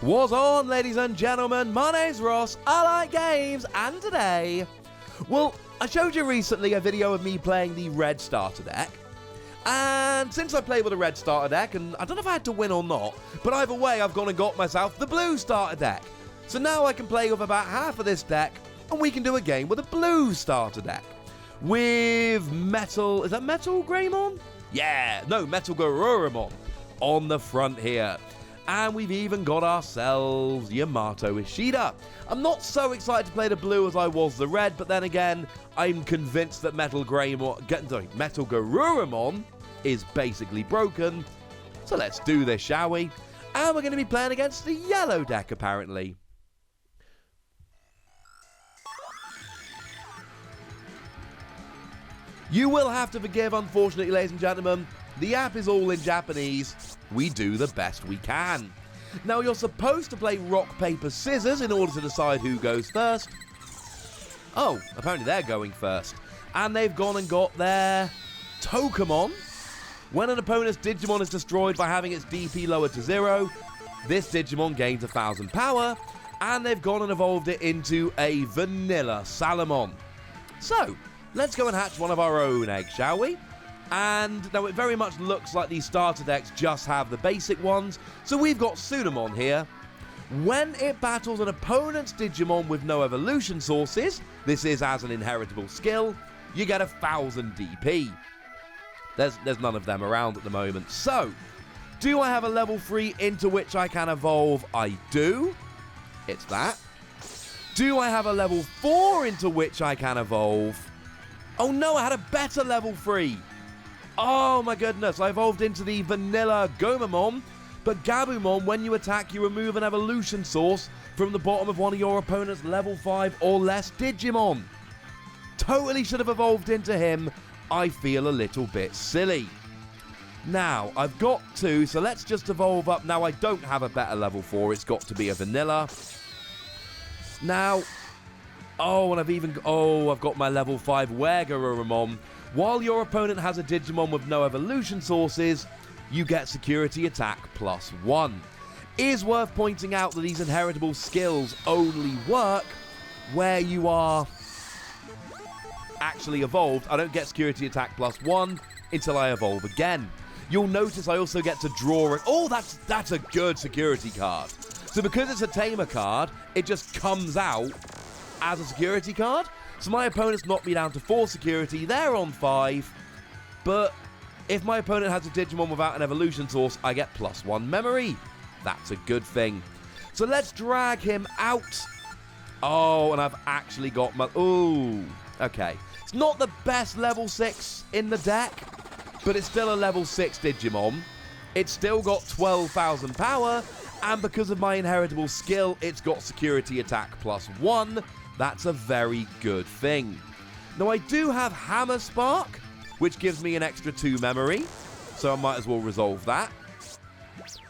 What's on, ladies and gentlemen? My name's Ross, I like games, and today, well, I showed you recently a video of me playing the red starter deck, and since I played with a red starter deck, and I don't know if I had to win or not, but either way, I've gone and got myself the blue starter deck. So now I can play with about half of this deck, and we can do a game with a blue starter deck. With Metal, is that Metal Greymon? Yeah, no, Metal Garurumon on the front here. And we've even got ourselves Yamato Ishida. I'm not so excited to play the blue as I was the red, but then again, I'm convinced that Metal Garurumon is basically broken. So let's do this, shall we? And we're going to be playing against the yellow deck, apparently. You will have to forgive, unfortunately, ladies and gentlemen. The app is all in Japanese. We do the best we can. Now, you're supposed to play rock, paper, scissors in order to decide who goes first. Oh, apparently they're going first. And they've gone and got their Tokamon. When an opponent's Digimon is destroyed by having its DP lowered to 0, this Digimon gains 1000 power, and they've gone and evolved it into a vanilla Salamon. So, let's go and hatch one of our own eggs, shall we? And now it very much looks like these starter decks just have the basic ones. So we've got Sudamon here. When it battles an opponent's Digimon with no evolution sources, this is as an inheritable skill, you get 1000 DP. There's none of them around at the moment. So, do I have a level 3 into which I can evolve? I do. It's that. Do I have a level 4 into which I can evolve? Oh no, I had a better level 3. Oh my goodness, I evolved into the vanilla Gomamon, but Gabumon, when you attack, you remove an evolution source from the bottom of one of your opponent's level 5 or less Digimon. Totally should have evolved into him. I feel a little bit silly. Now, I've got 2, so let's just evolve up. Now, I don't have a better level 4, it's got to be a vanilla. Now, and I've got my level 5 Garurumon. While your opponent has a Digimon with no evolution sources, you get security attack +1. It is worth pointing out that these inheritable skills only work where you are actually evolved. I don't get security attack +1 until I evolve again. You'll notice I also get to draw it. Oh, that's a good security card. So because it's a tamer card, it just comes out as a security card. So my opponent's knocked me down to 4 security, they're on 5, but if my opponent has a Digimon without an evolution source, I get +1 memory. That's a good thing. So let's drag him out. Oh, and I've actually got my... Ooh, okay. It's not the best level 6 in the deck, but it's still a level 6 Digimon. It's still got 12,000 power, and because of my inheritable skill, it's got security attack +1. That's a very good thing. Now, I do have Hammer Spark, which gives me an extra 2 memory, so I might as well resolve that.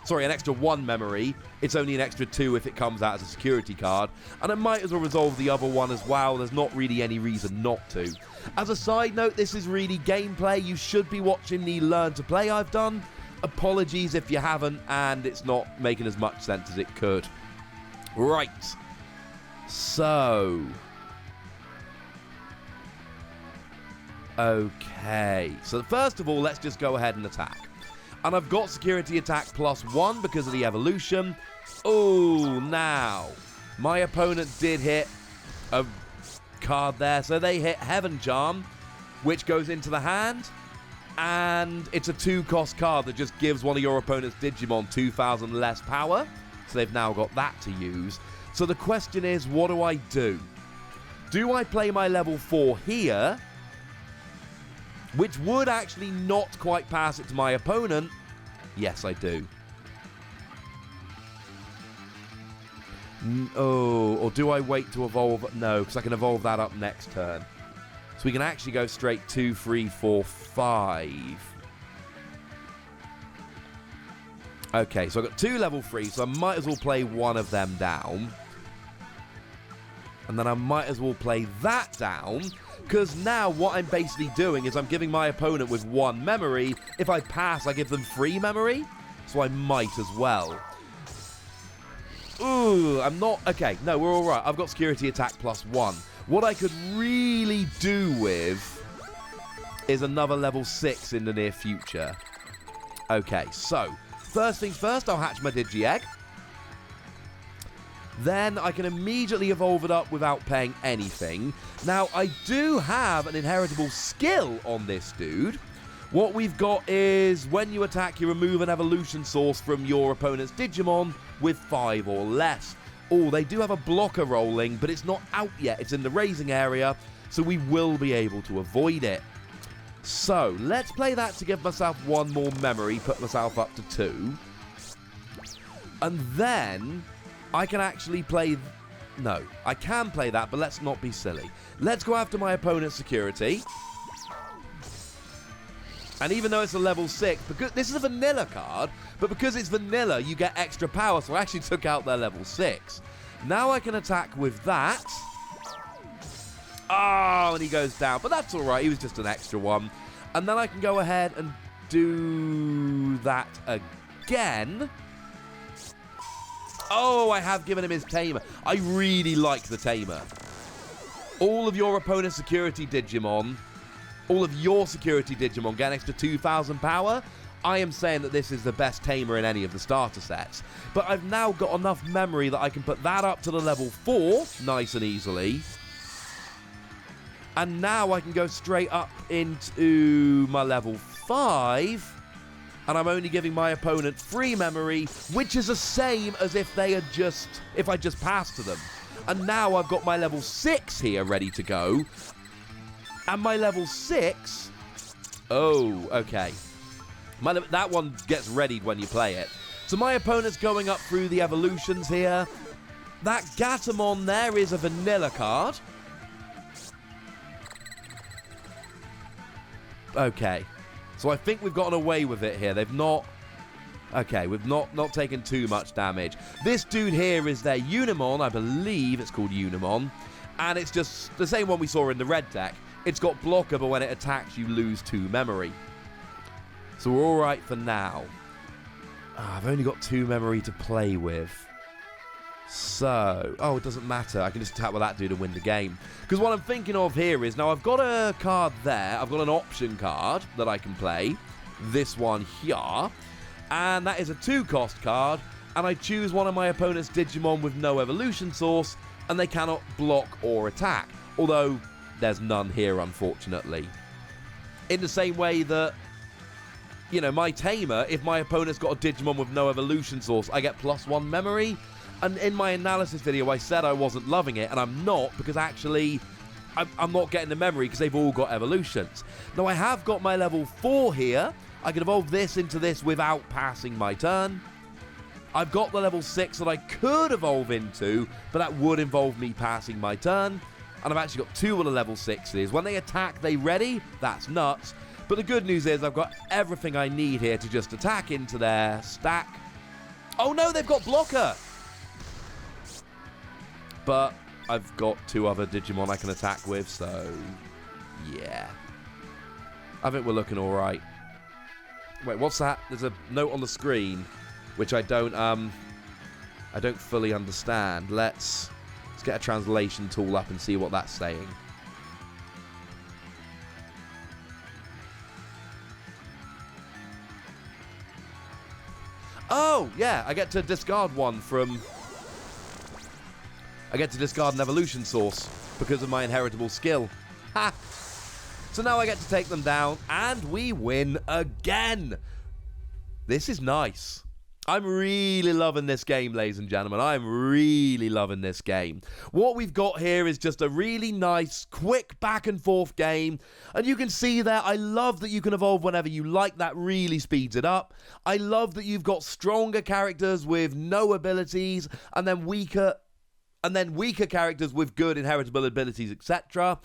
Sorry, an extra 1 memory. It's only an extra 2 if it comes out as a security card, and I might as well resolve the other one as well. There's not really any reason not to. As a side note, this is really gameplay. You should be watching the Learn to Play I've done. Apologies if you haven't, and it's not making as much sense as it could. Right. So, okay, so first of all, let's just go ahead and attack. And I've got security attack +1 because of the evolution. Oh, now, my opponent did hit a card there, so they hit Heaven Charm, which goes into the hand, and it's a 2-cost card that just gives one of your opponent's Digimon 2,000 less power, so they've now got that to use. So the question is, what do I do? Do I play my level 4 here, which would actually not quite pass it to my opponent? Yes, I do. Or do I wait to evolve? No, because I can evolve that up next turn. So we can actually go straight 2, 3, 4, 5. Okay, so I've got 2 level 3, so I might as well play one of them down. And then I might as well play that down, because now what I'm basically doing is I'm giving my opponent with 1 memory. If I pass, I give them 3 memory, so I might as well. Ooh, I'm not... Okay, no, we're all right. I've got security attack +1. What I could really do with is another level 6 in the near future. Okay, so first things first, I'll hatch my Digi-Egg. Then I can immediately evolve it up without paying anything. Now, I do have an inheritable skill on this dude. What we've got is when you attack, you remove an evolution source from your opponent's Digimon with 5 or less. Oh, they do have a blocker rolling, but it's not out yet. It's in the raising area, so we will be able to avoid it. So, let's play that to give myself 1 more memory, put myself up to 2. And then I can actually play... No, I can play that, but let's not be silly. Let's go after my opponent's security. And even though it's a level 6, because this is a vanilla card, but because it's vanilla, you get extra power, so I actually took out their level 6. Now I can attack with that. Oh, and he goes down, but that's alright, he was just an extra one. And then I can go ahead and do that again. Oh, I have given him his Tamer. I really like the Tamer. All of your opponent's security Digimon... All of your security Digimon get an extra 2,000 power. I am saying that this is the best Tamer in any of the starter sets. But I've now got enough memory that I can put that up to the level 4, nice and easily. And now I can go straight up into my level 5. And I'm only giving my opponent 3 memory, which is the same as if they had if I just passed to them. And now I've got my level 6 here ready to go. And my level 6... Oh, okay. That one gets readied when you play it. So my opponent's going up through the evolutions here. That Gatomon there is a vanilla card. Okay. So I think we've gotten away with it here. They've not... Okay, we've not taken too much damage. This dude here is their Unimon. I believe it's called Unimon. And it's just the same one we saw in the red deck. It's got blocker, but when it attacks, you lose 2 memory. So we're all right for now. I've only got 2 memory to play with. So... Oh, it doesn't matter. I can just attack with that dude and win the game. Because what I'm thinking of here is... Now, I've got a card there. I've got an option card that I can play. This one here. And that is a 2-cost card. And I choose one of my opponent's Digimon with no evolution source. And they cannot block or attack. Although... There's none here, unfortunately. In the same way that, you know, my Tamer, if my opponent's got a Digimon with no evolution source, I get +1 memory. And in my analysis video, I said I wasn't loving it, and I'm not, because actually, I'm not getting the memory, because they've all got evolutions. Now, I have got my level 4 here. I can evolve this into this without passing my turn. I've got the level 6 that I could evolve into, but that would involve me passing my turn. And I've actually got 2 of the level 6s. When they attack, they ready. That's nuts. But the good news is I've got everything I need here to just attack into their stack. Oh no, they've got blocker! But I've got 2 other Digimon I can attack with, so... Yeah. I think we're looking alright. Wait, what's that? There's a note on the screen, which I don't fully understand. Let's get a translation tool up and see what that's saying. Oh, yeah, I get to discard one from... I get to discard an evolution source because of my inheritable skill. Ha! So now I get to take them down, and we win again! This is nice. I'm really loving this game, ladies and gentlemen. I'm really loving this game. What we've got here is just a really nice, quick back-and-forth game. And you can see there, I love that you can evolve whenever you like. That really speeds it up. I love that you've got stronger characters with no abilities, and then weaker characters with good inheritable abilities, etc.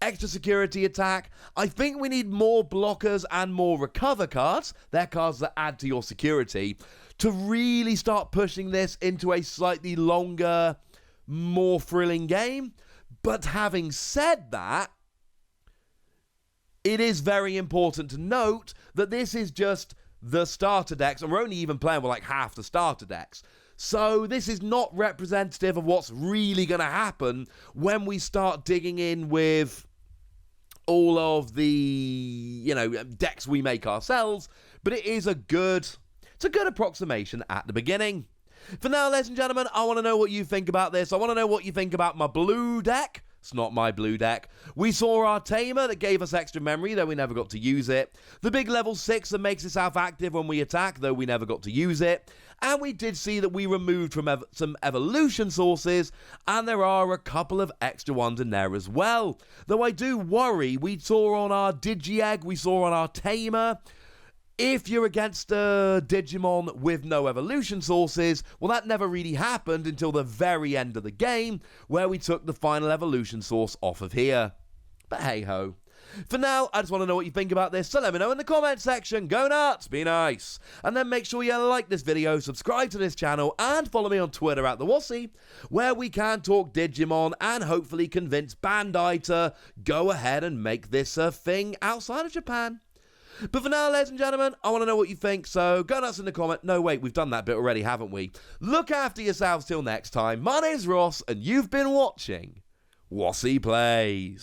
Extra security attack. I think we need more blockers and more recover cards. They're cards that add to your security, to really start pushing this into a slightly longer, more thrilling game. But having said that, it is very important to note that this is just the starter decks, and we're only even playing with like half the starter decks. So this is not representative of what's really going to happen when we start digging in with all of the, decks we make ourselves, but it is a good approximation at the beginning. For now, ladies and gentlemen, I want to know what you think about this. I want to know what you think about my blue deck. It's not my blue deck. We saw our Tamer that gave us extra memory, though we never got to use it. The big level 6 that makes itself active when we attack, though we never got to use it. And we did see that we removed from some evolution sources, and there are a couple of extra ones in there as well. Though I do worry, we saw on our Digi-Egg, we saw on our Tamer, if you're against a Digimon with no evolution sources, well, that never really happened until the very end of the game, where we took the final evolution source off of here. But hey-ho. For now, I just want to know what you think about this, so let me know in the comment section. Go nuts, be nice. And then make sure you like this video, subscribe to this channel, and follow me on Twitter at the Wossy, where we can talk Digimon and hopefully convince Bandai to go ahead and make this a thing outside of Japan. But for now, ladies and gentlemen, I want to know what you think, so go nuts in the comment. No, wait, we've done that bit already, haven't we? Look after yourselves till next time. My name's Ross, and you've been watching Wossy Plays.